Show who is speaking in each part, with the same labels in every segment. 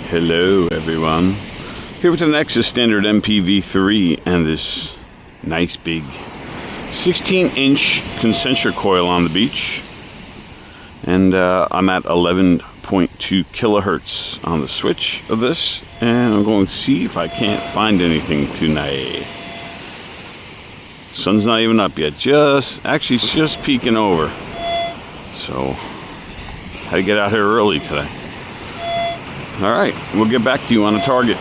Speaker 1: Hello everyone, here with the Nexus Standard MP V3 and this nice big 16-inch concentric coil on the beach, and I'm at 11.2 kilohertz on the switch of this, and I'm going to see if I can't find anything tonight. Sun's not even up yet, it's just peeking over, so had to get out here early today. All right, we'll get back to you on the target.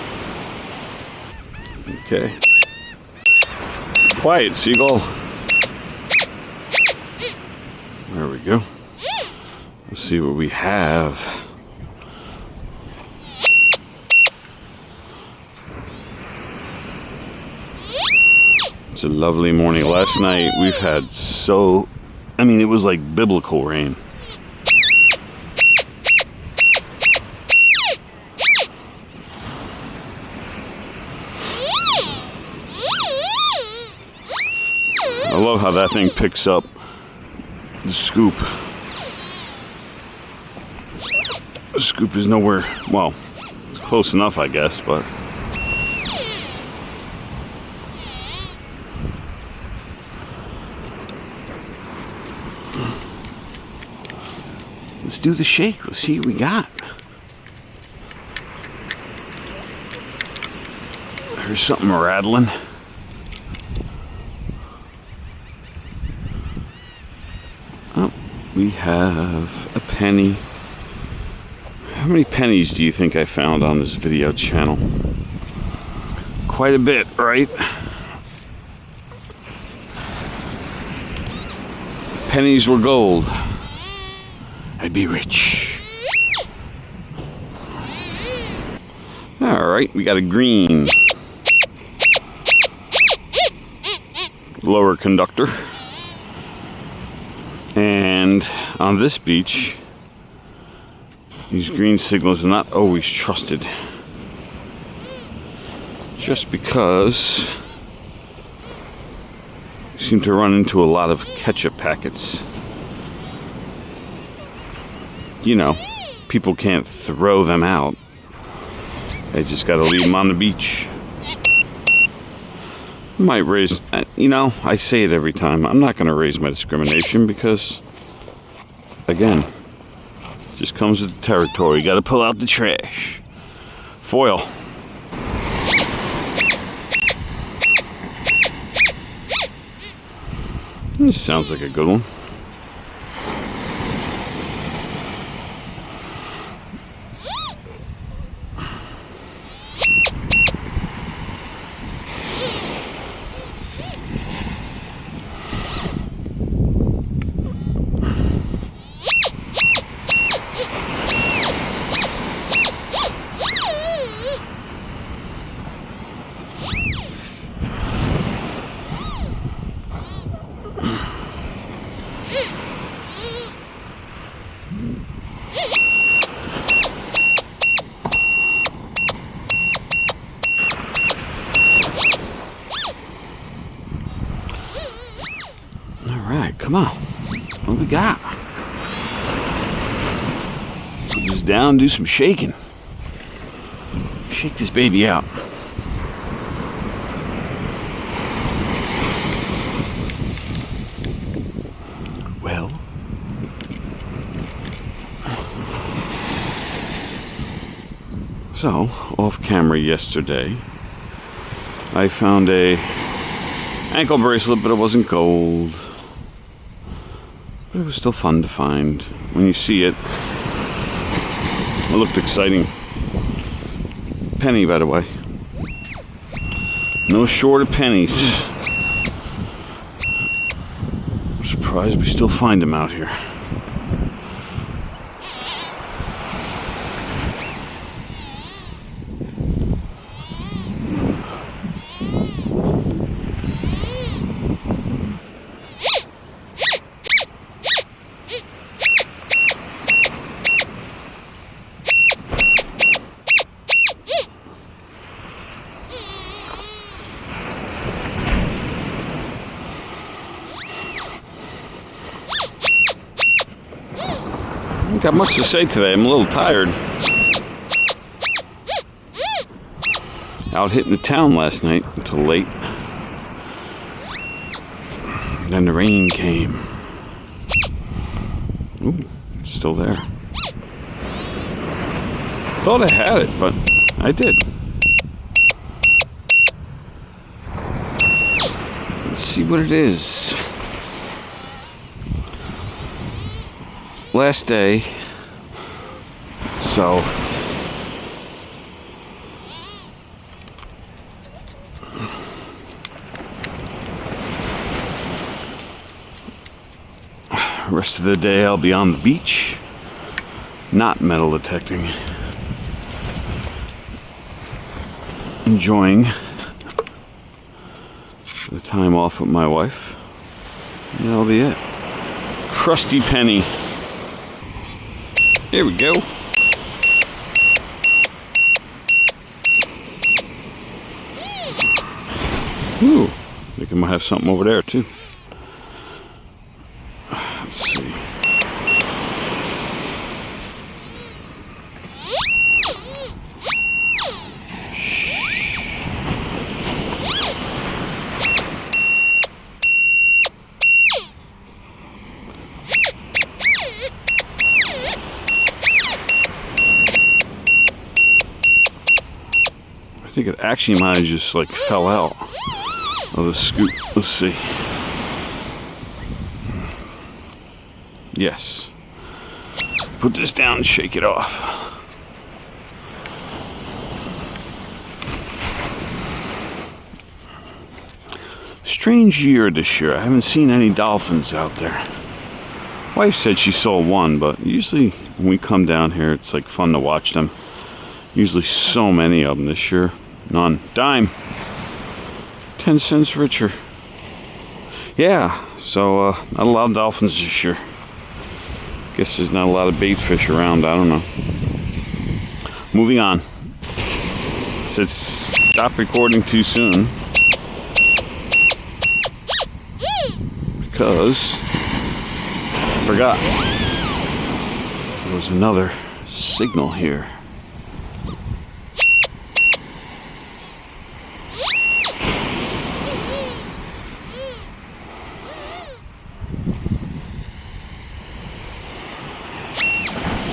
Speaker 1: Okay. Quiet, seagull. There we go. Let's see what we have. It's a lovely morning. Last night we've had it was like biblical rain. I love how that thing picks up the scoop. The scoop is nowhere, well, it's close enough, I guess, but let's do the shake. Let's see what we got. There's something rattling. We have a penny. How many pennies do you think I found on this video channel? Quite a bit, right? Pennies were gold. I'd be rich. Alright, we got a green lower conductor. And on this beach, these green signals are not always trusted. Just because we seem to run into a lot of ketchup packets. You know, people can't throw them out. They just gotta leave them on the beach. Might raise, I say it every time, I'm not going to raise my discrimination because, again, it just comes with the territory. You got to pull out the trash. Foil. This sounds like a good one. Alright, come on. What we got? Put this down, do some shaking. Shake this baby out. Well, so off camera yesterday, I found a ankle bracelet, but it wasn't gold. But it was still fun to find. When you see it, it looked exciting. Penny, by the way. No short of pennies. I'm surprised we still find them out here. Got much to say today. I'm a little tired. Out hitting the town last night until late. Then the rain came. Ooh, it's still there. Thought I had it, but I did. Let's see what it is. Last day. So rest of the day I'll be on the beach, not metal detecting, enjoying the time off with my wife, and that'll be it. Crusty penny. Here we go. Ooh, I think I might have something over there too. Let's see. I think it actually might have just like fell out of the scoop. Let's see. Yes. Put this down and shake it off. Strange year this year. I haven't seen any dolphins out there. Wife said she saw one, but usually when we come down here, it's like fun to watch them. Usually so many of them. This year, none. Dime. 10 cents richer. Yeah, so not a lot of dolphins this year. Guess there's not a lot of bait fish around. I don't know. Moving on. Said stop recording too soon. Because I forgot. There was another signal here.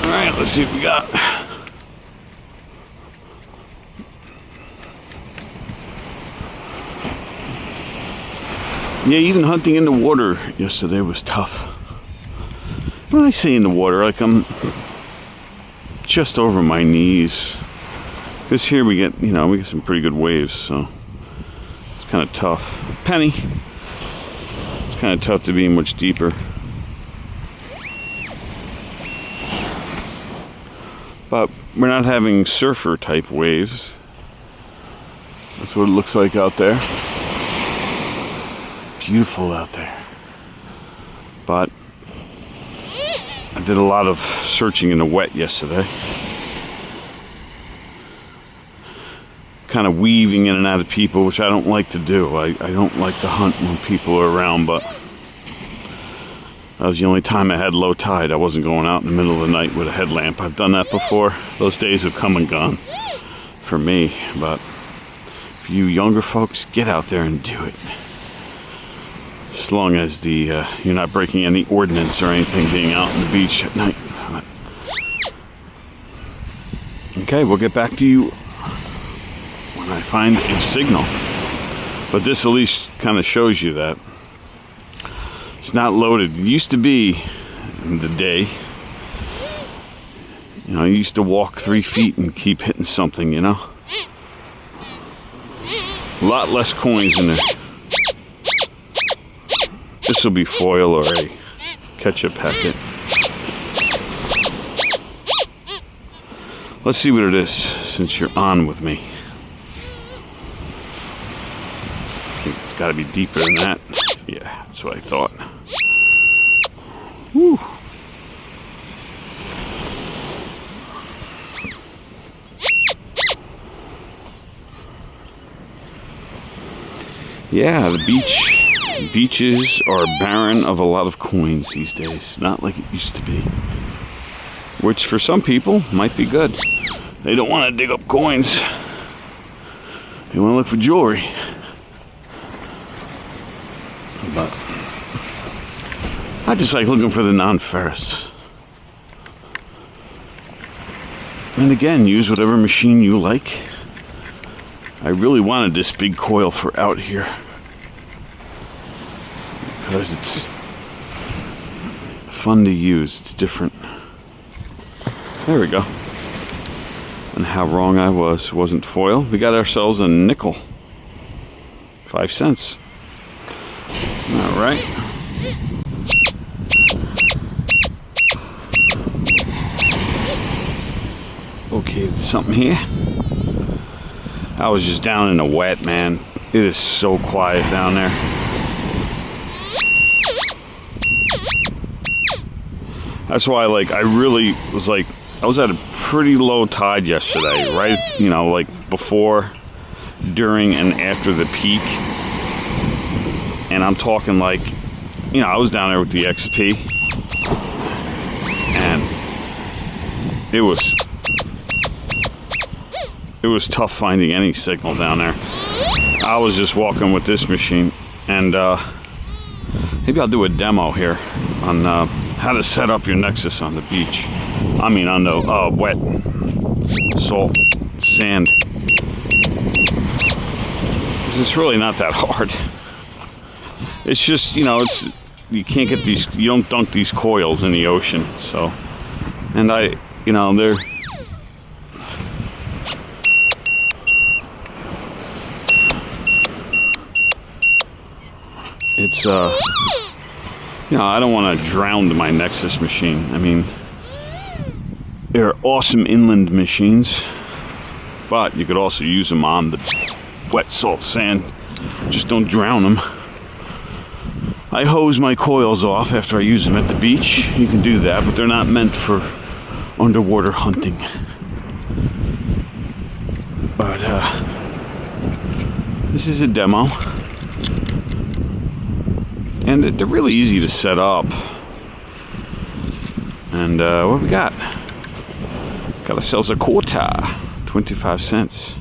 Speaker 1: Alright, let's see what we got. Yeah, even hunting in the water yesterday was tough. When I say in the water, like I'm just over my knees. Because here we get, we get some pretty good waves, so it's kind of tough. Penny. It's kind of tough to be much deeper. But we're not having surfer type waves. That's what it looks like out there. Beautiful out there. But I did a lot of searching in the wet yesterday. Kind of weaving in and out of people, which I don't like to do. I don't like to hunt when people are around, but that was the only time I had low tide. I wasn't going out in the middle of the night with a headlamp. I've done that before. Those days have come and gone for me. But for you younger folks, get out there and do it. As long as you're not breaking any ordinance or anything being out on the beach at night. Okay, we'll get back to you when I find a signal. But this at least kind of shows you that it's not loaded. It used to be in the day. I used to walk 3 feet and keep hitting something, A lot less coins in there. This will be foil or a ketchup packet. Let's see what it is since you're on with me. I think it's got to be deeper than that. Yeah, that's what I thought. Whew. Yeah, the beaches are barren of a lot of coins these days. Not like it used to be. Which for some people might be good. They don't want to dig up coins. You want to look for jewelry. But I just like looking for the non-ferrous. And again, use whatever machine you like. I really wanted this big coil for out here because it's fun to use. It's different. There we go. And how wrong I was. It wasn't foil. We got ourselves a nickel. 5 cents. All right. Okay, something here. I was just down in the wet, man. It is so quiet down there. That's why, like, I really was like, I was at a pretty low tide yesterday, right? You know, like before, during, and after the peak. And I'm talking like, you know, I was down there with the XP. And it was tough finding any signal down there. I was just walking with this machine, and maybe I'll do a demo here on how to set up your Nexus on the beach. I mean on the wet salt sand. It's really not that hard. It's just, you know, you can't get these, you don't dunk these coils in the ocean. So, and you know, they're, it's you know, I don't want to drown my Nexus machine. I mean, they're awesome inland machines, but you could also use them on the wet salt sand. Just don't drown them. I hose my coils off after I use them at the beach. You can do that, but they're not meant for underwater hunting. But this is a demo. And they're really easy to set up. And what we got? Got ourselves a quarter, 25 cents.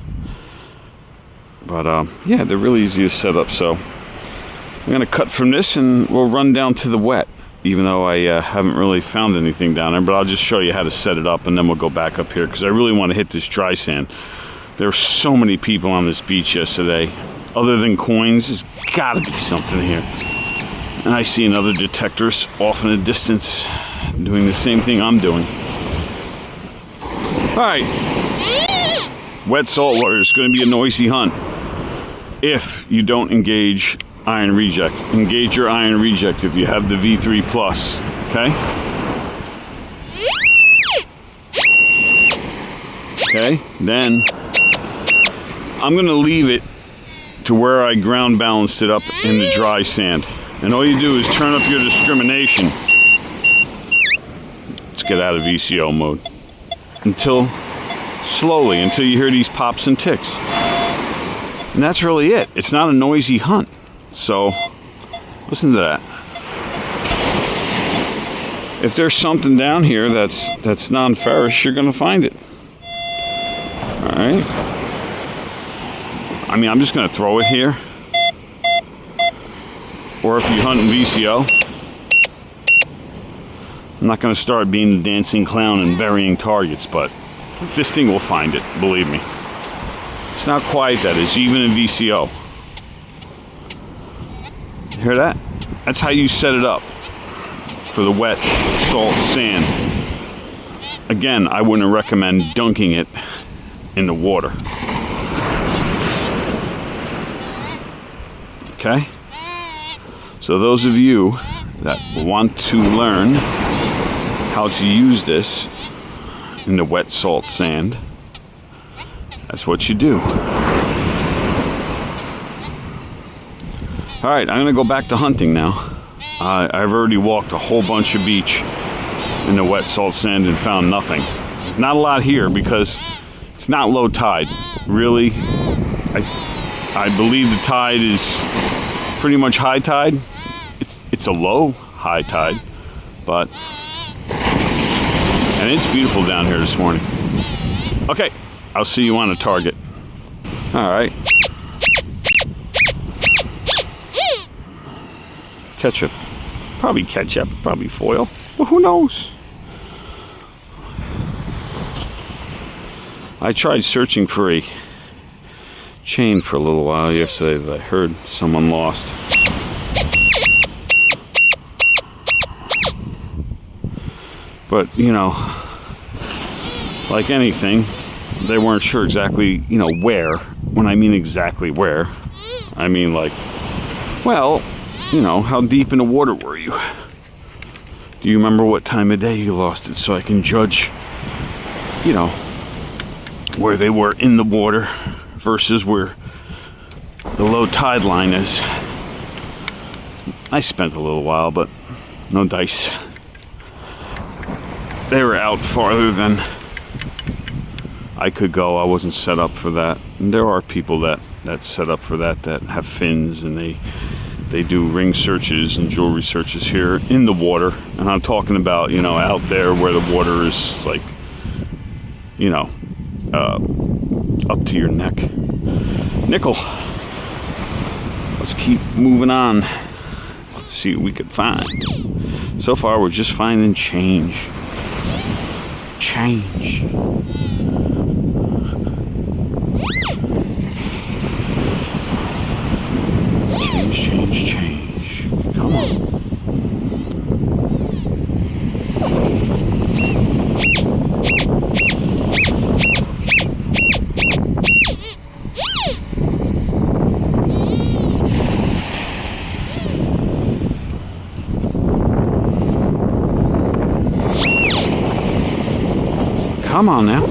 Speaker 1: But yeah, they're really easy to set up. So I'm gonna cut from this and we'll run down to the wet, even though I haven't really found anything down there. But I'll just show you how to set it up, and then we'll go back up here because I really want to hit this dry sand. There were so many people on this beach yesterday. Other than coins, there's gotta be something here. And I see another detectors off in the distance doing the same thing I'm doing. Alright. Wet saltwater is going to be a noisy hunt if you don't engage iron reject. Engage your iron reject if you have the V3 Plus. Okay? Okay, then I'm going to leave it to where I ground balanced it up in the dry sand. And all you do is turn up your discrimination. Let's get out of VCO mode. Slowly, until you hear these pops and ticks. And that's really it. It's not a noisy hunt. So, listen to that. If there's something down here that's non-ferrous, you're gonna find it. Alright. I mean, I'm just gonna throw it here. Or if you hunt in VCO, I'm not going to start being the dancing clown and burying targets, but this thing will find it, believe me. It's not quite that, it's even in VCO. Hear that? That's how you set it up for the wet salt sand. Again, I wouldn't recommend dunking it in the water. Okay? So those of you that want to learn how to use this in the wet salt sand, that's what you do. Alright, I'm going to go back to hunting now. I've already walked a whole bunch of beach in the wet salt sand and found nothing. There's not a lot here because it's not low tide. Really, I believe the tide is pretty much high tide. It's a low high tide, but, and it's beautiful down here this morning. Okay, I'll see you on a target. All right. Ketchup. Probably ketchup, probably foil. But who knows? I tried searching for a chain for a little while yesterday that I heard someone lost. But, you know, like anything, they weren't sure exactly, you know, where. When I mean exactly where, I mean like, well, you know, how deep in the water were you? Do you remember what time of day you lost it, so I can judge, you know, where they were in the water versus where the low tide line is. I spent a little while, but no dice. They were out farther than I could go. I wasn't set up for that. And there are people that set up for that have fins, and they do ring searches and jewelry searches here in the water. And I'm talking about, you know, out there where the water is like, you know, up to your neck. Nickel. Let's keep moving on. See what we could find. So far, we're just finding change. Change. Change. Come on. Come on now.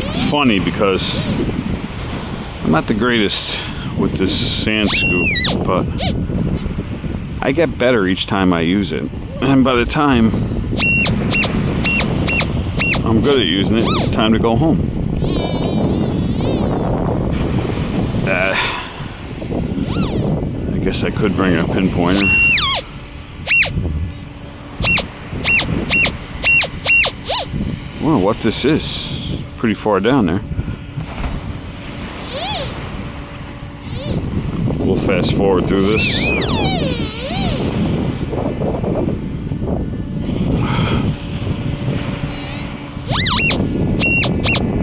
Speaker 1: It's funny because I'm not the greatest with this sand scoop, but I get better each time I use it. And by the time I'm good at using it, it's time to go home. I guess I could bring a pinpointer. I wonder what this is. Pretty far down there. We'll fast forward through this.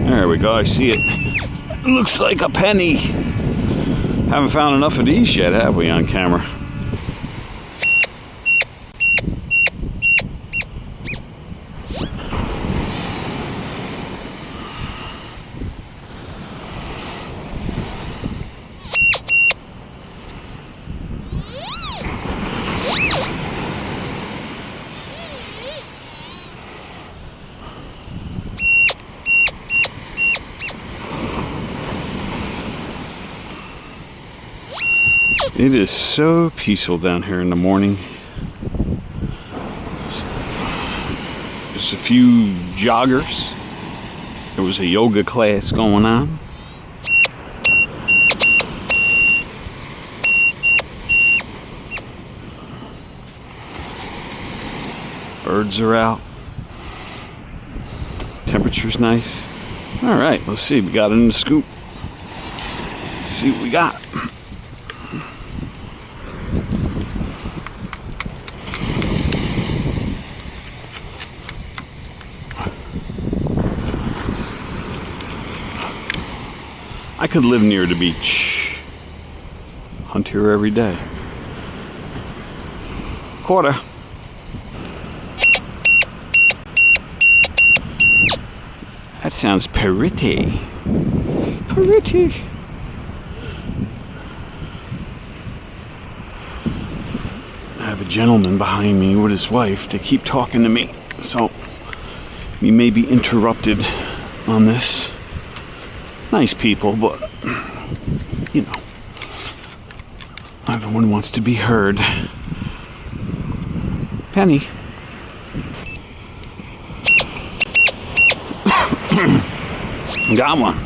Speaker 1: There we go, I see it. It looks like a penny. Haven't found enough of these yet, have we, on camera? It is so peaceful down here in the morning. There's a few joggers. There was a yoga class going on. Birds are out. Temperature's nice. All right, let's see. We got it in the scoop. Let's see what we got. I could live near the beach. Hunt here every day. Quarter. That sounds pretty. Pretty. I have a gentleman behind me with his wife. They keep talking to me, so we may be interrupted on this. Nice people, but, you know, everyone wants to be heard. Penny. Got one.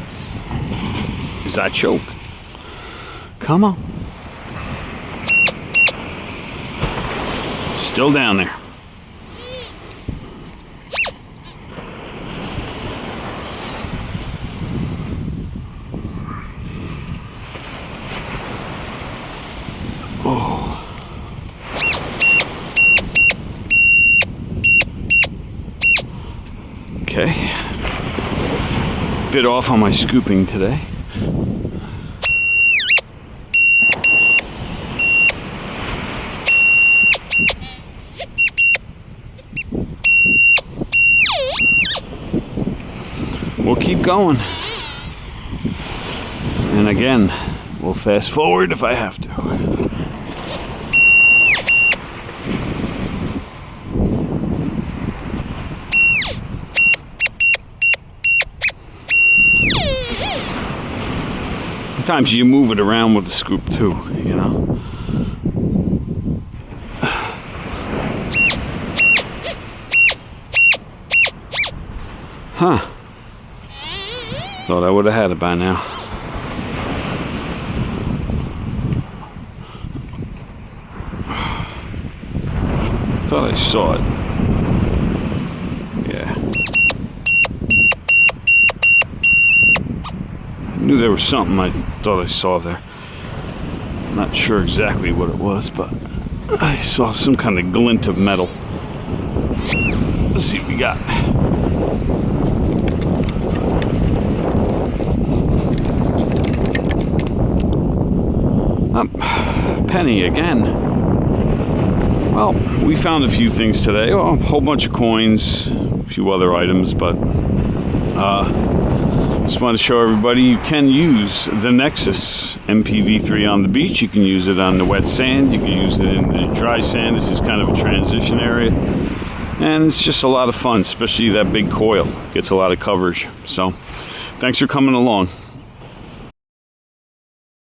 Speaker 1: Is that choke? Come on. Still down there. Oh. Okay. Bit off on my scooping today. We'll keep going. And again, we'll fast forward if I have to. Sometimes you move it around with the scoop too, you know. Huh. Thought I would have had it by now. Thought I saw it. Yeah. Knew there was something I thought I saw there. Not sure exactly what it was, but I saw some kind of glint of metal. Let's see what we got. Penny again. Well, we found a few things today. Well, a whole bunch of coins, a few other items, but just want to show everybody you can use the Nexus MPV3 on the beach. You can use it on the wet sand. You can use it in the dry sand. This is kind of a transition area. And it's just a lot of fun, especially that big coil. Gets a lot of coverage. So, thanks for coming along.